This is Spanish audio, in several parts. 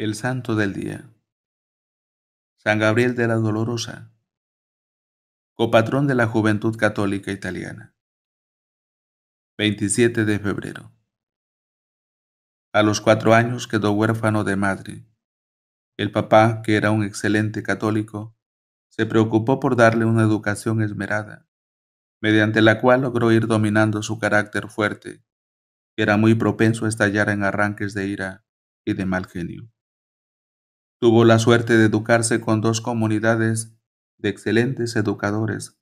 El Santo del Día. San Gabriel de la Dolorosa, copatrón de la juventud católica italiana. 27 de febrero. A los 4 años quedó huérfano de madre. El papá, que era un excelente católico, se preocupó por darle una educación esmerada, mediante la cual logró ir dominando su carácter fuerte, que era muy propenso a estallar en arranques de ira y de mal genio. Tuvo la suerte de educarse con dos comunidades de excelentes educadores,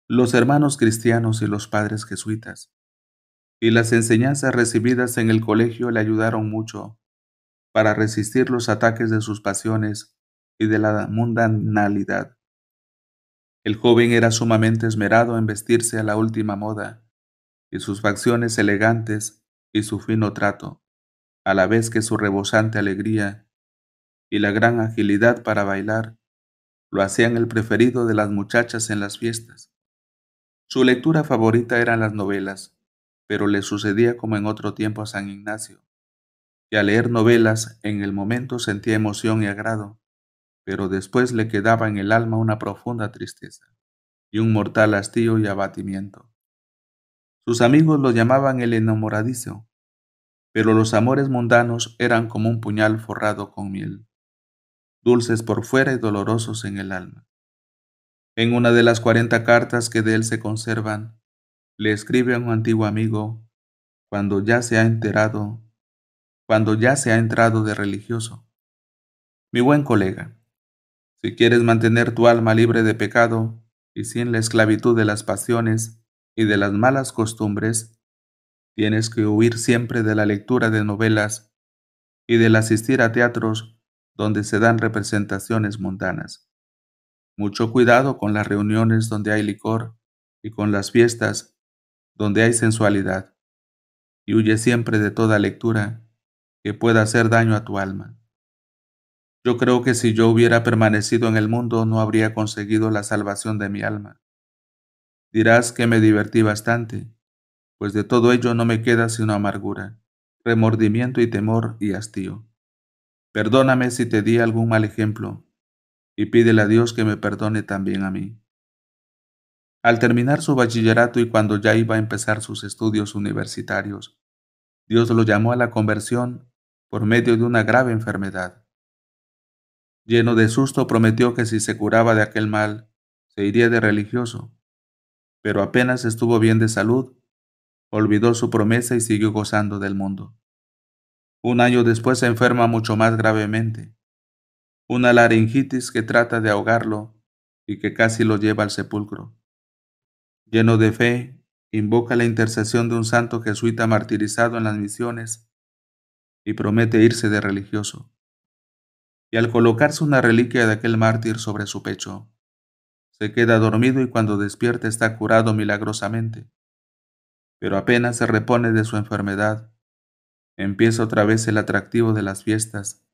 los hermanos cristianos y los padres jesuitas, y las enseñanzas recibidas en el colegio le ayudaron mucho para resistir los ataques de sus pasiones y de la mundanalidad. El joven era sumamente esmerado en vestirse a la última moda, y sus facciones elegantes y su fino trato, a la vez que su rebosante alegría y la gran agilidad para bailar, lo hacían el preferido de las muchachas en las fiestas. Su lectura favorita eran las novelas, pero le sucedía como en otro tiempo a San Ignacio, que al leer novelas en el momento sentía emoción y agrado, pero después le quedaba en el alma una profunda tristeza y un mortal hastío y abatimiento. Sus amigos lo llamaban el enamoradizo, pero los amores mundanos eran como un puñal forrado con miel, dulces por fuera y dolorosos en el alma. En una de las 40 cartas que de él se conservan, le escribe a un antiguo amigo cuando ya se ha enterado, cuando ya se ha entrado de religioso: mi buen colega, si quieres mantener tu alma libre de pecado y sin la esclavitud de las pasiones y de las malas costumbres, tienes que huir siempre de la lectura de novelas y del asistir a teatros donde se dan representaciones mundanas. Mucho cuidado con las reuniones donde hay licor y con las fiestas donde hay sensualidad, y huye siempre de toda lectura que pueda hacer daño a tu alma. Yo creo que si yo hubiera permanecido en el mundo no habría conseguido la salvación de mi alma. Dirás que me divertí bastante, pues de todo ello no me queda sino amargura, remordimiento y temor y hastío. Perdóname si te di algún mal ejemplo, y pídele a Dios que me perdone también a mí. Al terminar su bachillerato y cuando ya iba a empezar sus estudios universitarios, Dios lo llamó a la conversión por medio de una grave enfermedad. Lleno de susto, prometió que si se curaba de aquel mal, se iría de religioso, pero apenas estuvo bien de salud, olvidó su promesa y siguió gozando del mundo. Un año después se enferma mucho más gravemente, una laringitis que trata de ahogarlo y que casi lo lleva al sepulcro. Lleno de fe, invoca la intercesión de un santo jesuita martirizado en las misiones y promete irse de religioso. Y al colocarse una reliquia de aquel mártir sobre su pecho, se queda dormido y cuando despierta está curado milagrosamente. Pero apenas se repone de su enfermedad, empieza otra vez el atractivo de las fiestas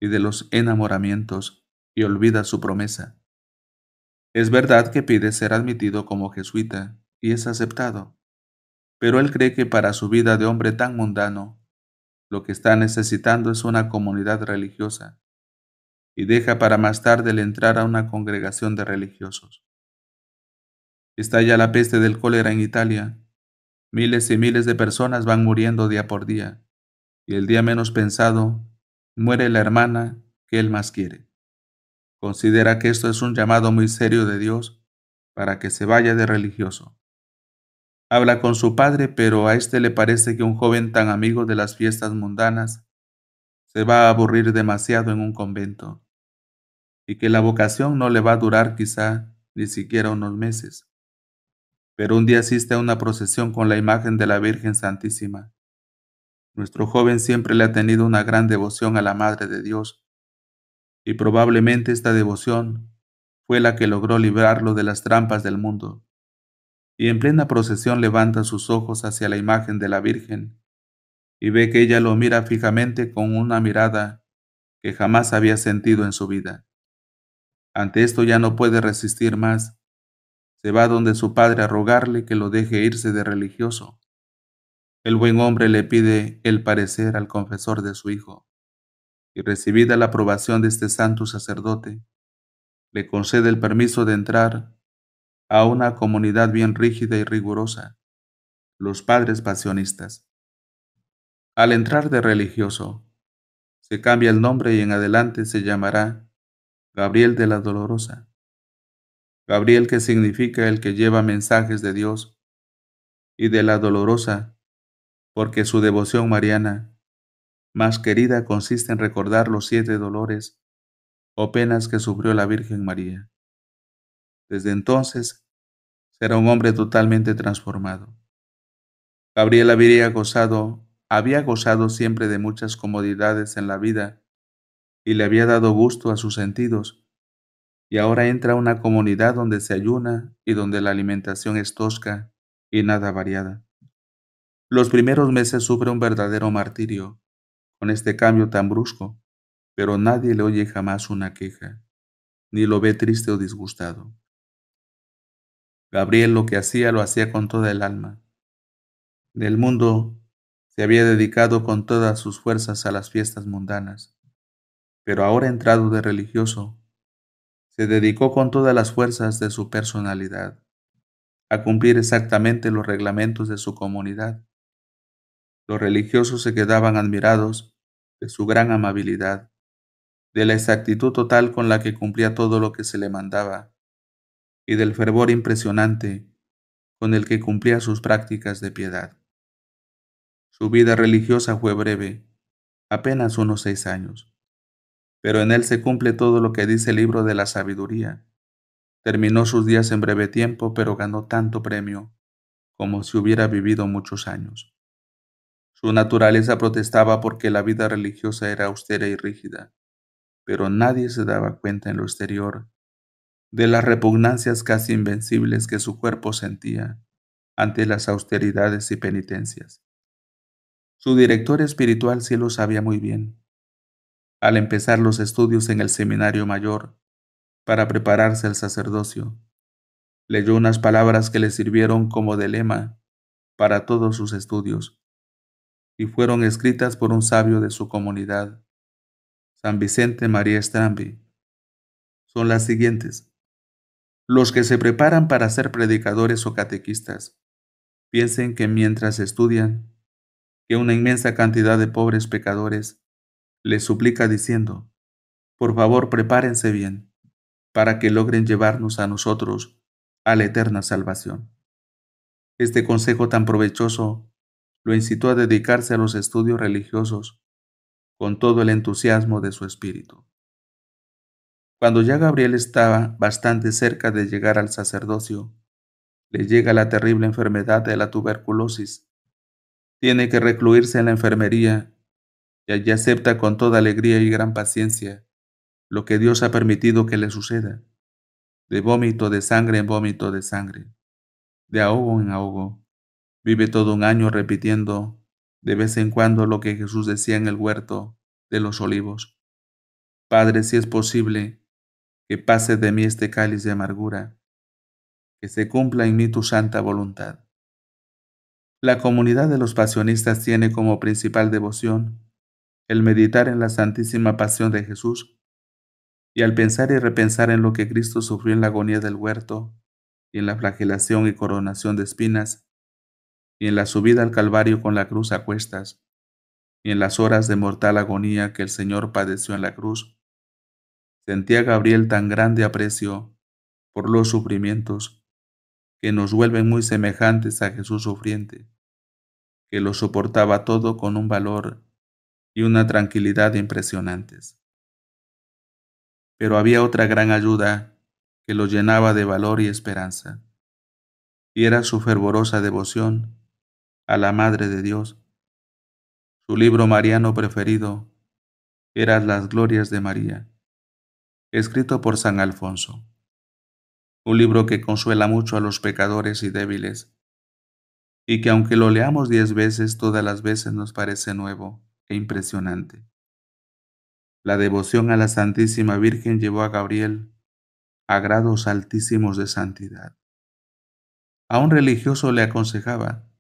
y de los enamoramientos y olvida su promesa. Es verdad que pide ser admitido como jesuita y es aceptado, pero él cree que para su vida de hombre tan mundano, lo que está necesitando es una comunidad religiosa y deja para más tarde el entrar a una congregación de religiosos. Estalla la peste del cólera en Italia. Miles y miles de personas van muriendo día por día, y el día menos pensado, muere la hermana que él más quiere. Considera que esto es un llamado muy serio de Dios para que se vaya de religioso. Habla con su padre, pero a este le parece que un joven tan amigo de las fiestas mundanas se va a aburrir demasiado en un convento, y que la vocación no le va a durar quizá ni siquiera unos meses. Pero un día asiste a una procesión con la imagen de la Virgen Santísima. Nuestro joven siempre le ha tenido una gran devoción a la Madre de Dios, y probablemente esta devoción fue la que logró librarlo de las trampas del mundo, y en plena procesión levanta sus ojos hacia la imagen de la Virgen, y ve que ella lo mira fijamente con una mirada que jamás había sentido en su vida. Ante esto ya no puede resistir más, se va donde su padre a rogarle que lo deje irse de religioso. El buen hombre le pide el parecer al confesor de su hijo, y recibida la aprobación de este santo sacerdote, le concede el permiso de entrar a una comunidad bien rígida y rigurosa, los padres pasionistas. Al entrar de religioso, se cambia el nombre y en adelante se llamará Gabriel de la Dolorosa. Gabriel, que significa el que lleva mensajes de Dios, y de la Dolorosa, porque su devoción mariana más querida consiste en recordar los 7 dolores o penas que sufrió la Virgen María. Desde entonces será un hombre totalmente transformado. Gabriel había gozado siempre de muchas comodidades en la vida y le había dado gusto a sus sentidos, y ahora entra a una comunidad donde se ayuna y donde la alimentación es tosca y nada variada. Los primeros meses sufre un verdadero martirio con este cambio tan brusco, pero nadie le oye jamás una queja, ni lo ve triste o disgustado. Gabriel lo que hacía lo hacía con toda el alma. Del mundo se había dedicado con todas sus fuerzas a las fiestas mundanas, pero ahora entrado de religioso, se dedicó con todas las fuerzas de su personalidad a cumplir exactamente los reglamentos de su comunidad. Los religiosos se quedaban admirados de su gran amabilidad, de la exactitud total con la que cumplía todo lo que se le mandaba y del fervor impresionante con el que cumplía sus prácticas de piedad. Su vida religiosa fue breve, apenas unos 6 años, pero en él se cumple todo lo que dice el libro de la sabiduría. Terminó sus días en breve tiempo, pero ganó tanto premio como si hubiera vivido muchos años. Su naturaleza protestaba porque la vida religiosa era austera y rígida, pero nadie se daba cuenta en lo exterior de las repugnancias casi invencibles que su cuerpo sentía ante las austeridades y penitencias. Su director espiritual sí lo sabía muy bien. Al empezar los estudios en el seminario mayor para prepararse al sacerdocio, leyó unas palabras que le sirvieron como de lema para todos sus estudios y fueron escritas por un sabio de su comunidad, San Vicente María Strambi. Son las siguientes: los que se preparan para ser predicadores o catequistas, piensen que mientras estudian, que una inmensa cantidad de pobres pecadores les suplica diciendo: por favor, prepárense bien, para que logren llevarnos a nosotros a la eterna salvación. Este consejo tan provechoso lo incitó a dedicarse a los estudios religiosos con todo el entusiasmo de su espíritu. Cuando ya Gabriel estaba bastante cerca de llegar al sacerdocio, le llega la terrible enfermedad de la tuberculosis. Tiene que recluirse en la enfermería y allí acepta con toda alegría y gran paciencia lo que Dios ha permitido que le suceda, de vómito de sangre en vómito de sangre, de ahogo en ahogo. Vive todo un año repitiendo de vez en cuando lo que Jesús decía en el huerto de los olivos: Padre, si es posible, que pase de mí este cáliz de amargura, que se cumpla en mí tu santa voluntad. La comunidad de los pasionistas tiene como principal devoción el meditar en la santísima pasión de Jesús, y al pensar y repensar en lo que Cristo sufrió en la agonía del huerto, y en la flagelación y coronación de espinas, y en la subida al Calvario con la cruz a cuestas, y en las horas de mortal agonía que el Señor padeció en la cruz, sentía Gabriel tan grande aprecio por los sufrimientos que nos vuelven muy semejantes a Jesús sufriente, que lo soportaba todo con un valor y una tranquilidad impresionantes. Pero había otra gran ayuda que lo llenaba de valor y esperanza, y era su fervorosa devoción a la Madre de Dios. Su libro mariano preferido era Las Glorias de María, escrito por San Alfonso, un libro que consuela mucho a los pecadores y débiles, y que aunque lo leamos 10 veces, todas las veces nos parece nuevo e impresionante. La devoción a la Santísima Virgen llevó a Gabriel a grados altísimos de santidad. A un religioso le aconsejaba: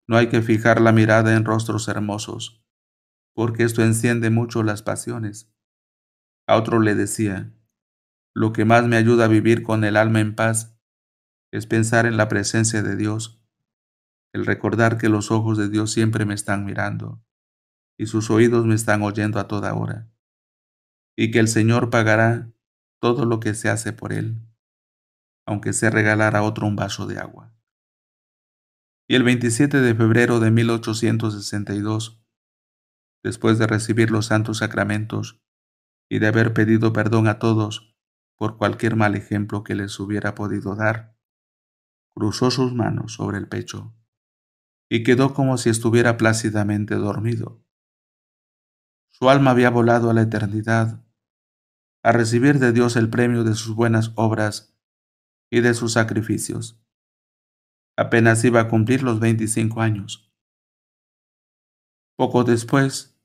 no hay que fijar la mirada en rostros hermosos, porque esto enciende mucho las pasiones. A otro le decía, lo que más me ayuda a vivir con el alma en paz es pensar en la presencia de Dios, el recordar que los ojos de Dios siempre me están mirando y sus oídos me están oyendo a toda hora, y que el Señor pagará todo lo que se hace por él, aunque sea regalar a otro un vaso de agua. Y el 27 de febrero de 1862, después de recibir los santos sacramentos y de haber pedido perdón a todos por cualquier mal ejemplo que les hubiera podido dar, cruzó sus manos sobre el pecho y quedó como si estuviera plácidamente dormido. Su alma había volado a la eternidad, a recibir de Dios el premio de sus buenas obras y de sus sacrificios. Apenas iba a cumplir los 25 años. Poco después,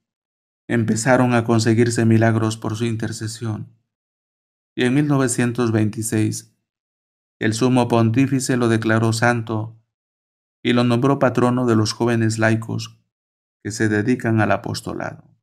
empezaron a conseguirse milagros por su intercesión, y en 1926 el sumo pontífice lo declaró santo y lo nombró patrono de los jóvenes laicos que se dedican al apostolado.